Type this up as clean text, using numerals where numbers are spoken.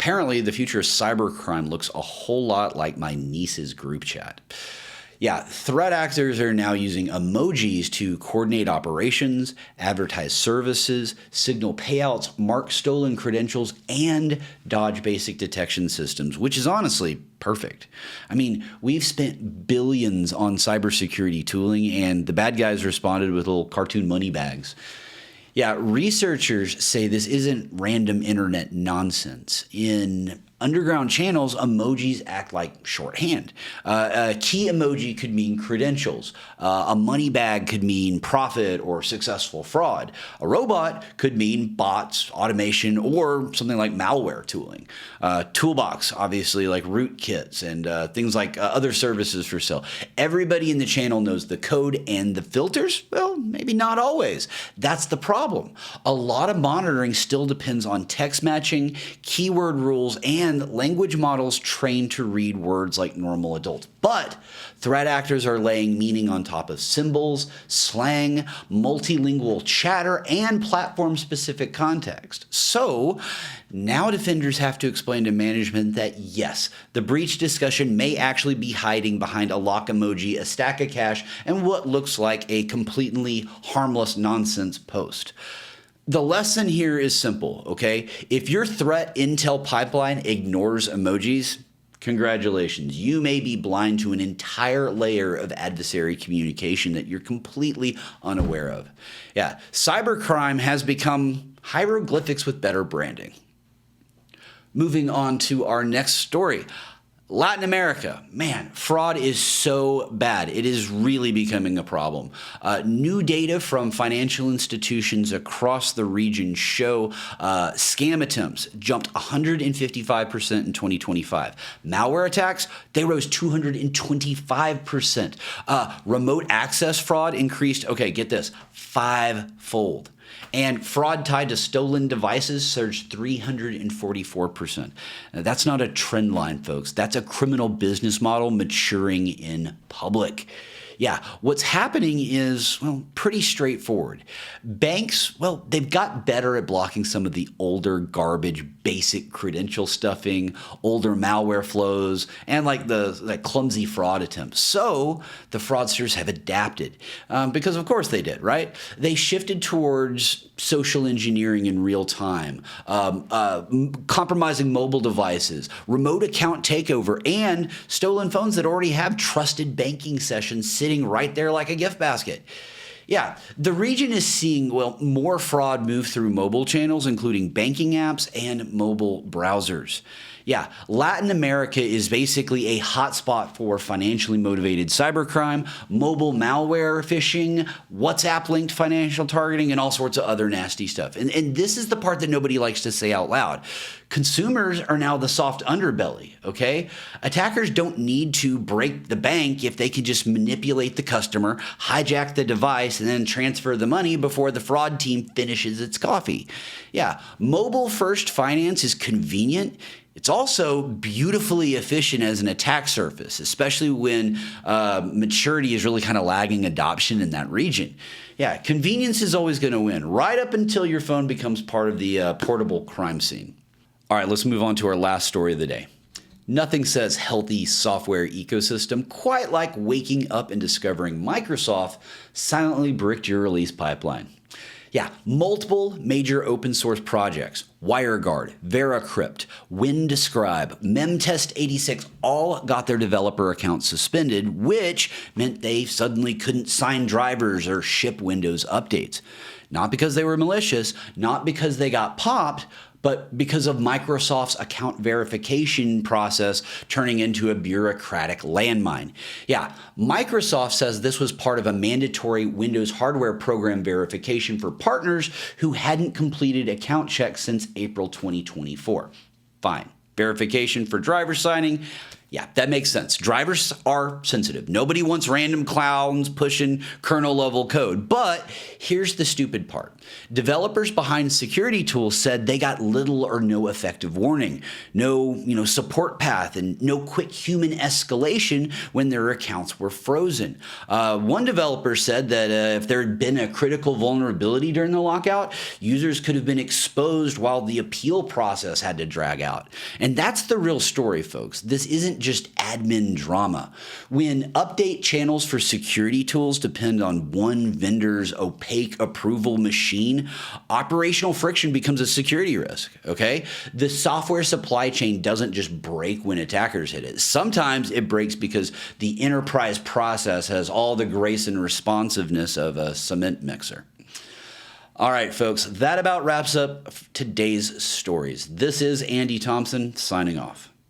apparently the future of cybercrime looks a whole lot like my niece's group chat. Yeah, threat actors are now using emojis to coordinate operations, advertise services, signal payouts, mark stolen credentials, and dodge basic detection systems, which is honestly perfect. I mean, we've spent billions on cybersecurity tooling, and the bad guys responded with little cartoon money bags. Yeah, researchers say this isn't random internet nonsense. In underground channels, emojis act like shorthand. A key emoji could mean credentials. A money bag could mean profit or successful fraud. A robot could mean bots, automation, or something like malware tooling. Toolbox, obviously, like rootkits and things like other services for sale. Everybody in the channel knows the code and the filters. Well, maybe not always. That's the problem. A lot of monitoring still depends on text matching, keyword rules, and language models trained to read words like normal adults. But threat actors are laying meaning on top of symbols, slang, multilingual chatter, and platform-specific context. So now defenders have to explain to management that yes, the breach discussion may actually be hiding behind a lock emoji, a stack of cash, and what looks like a completely harmless nonsense post. The lesson here is simple, okay? If your threat intel pipeline ignores emojis, congratulations. You may be blind to an entire layer of adversary communication that you're completely unaware of. Yeah, cybercrime has become hieroglyphics with better branding. Moving on to our next story. Latin America, man, fraud is so bad. It is really becoming a problem. New data from financial institutions across the region show scam attempts jumped 155% in 2025. Malware attacks, they rose 225%. Remote access fraud increased, okay, get this, fivefold. And fraud tied to stolen devices surged 344%. Now, that's not a trend line, folks. That's a criminal business model maturing in public. Yeah, what's happening is, well, pretty straightforward. Banks, well, they've got better at blocking some of the older garbage, basic credential stuffing, older malware flows, and like the clumsy fraud attempts. So the fraudsters have adapted because of course they did, right? They shifted towards social engineering in real time, compromising mobile devices, remote account takeover, and stolen phones that already have trusted banking sessions sitting right there like a gift basket. Yeah, the region is seeing, well, more fraud move through mobile channels, including banking apps and mobile browsers. Yeah, Latin America is basically a hotspot for financially motivated cybercrime, mobile malware phishing, WhatsApp-linked financial targeting, and all sorts of other nasty stuff. And this is the part that nobody likes to say out loud. Consumers are now the soft underbelly, okay? Attackers don't need to break the bank if they can just manipulate the customer, hijack the device, and then transfer the money before the fraud team finishes its coffee. Yeah, mobile-first finance is convenient. It's also beautifully efficient as an attack surface, especially when maturity is really kind of lagging adoption in that region. Yeah, convenience is always going to win, right up until your phone becomes part of the portable crime scene. All right, let's move on to our last story of the day. Nothing says healthy software ecosystem quite like waking up and discovering Microsoft silently bricked your release pipeline. Yeah, multiple major open source projects, WireGuard, VeraCrypt, WinDescribe, MemTest86 all got their developer accounts suspended, which meant they suddenly couldn't sign drivers or ship Windows updates. Not because they were malicious, not because they got popped, but because of Microsoft's account verification process turning into a bureaucratic landmine. Yeah, Microsoft says this was part of a mandatory Windows hardware program verification for partners who hadn't completed account checks since April 2024. Fine. Verification for driver signing, Yeah, that makes sense. Drivers are sensitive. Nobody wants random clowns pushing kernel level code. But here's the stupid part. Developers behind security tools said they got little or no effective warning, no support path, and no quick human escalation when their accounts were frozen. One developer said that if there had been a critical vulnerability during the lockout, users could have been exposed while the appeal process had to drag out. And that's the real story, folks. This isn't just admin drama. When update channels for security tools depend on one vendor's opaque approval machine, operational friction becomes a security risk, okay? The software supply chain doesn't just break when attackers hit it. Sometimes it breaks because the enterprise process has all the grace and responsiveness of a cement mixer. All right, folks, that about wraps up today's stories. This is Andy Thompson signing off.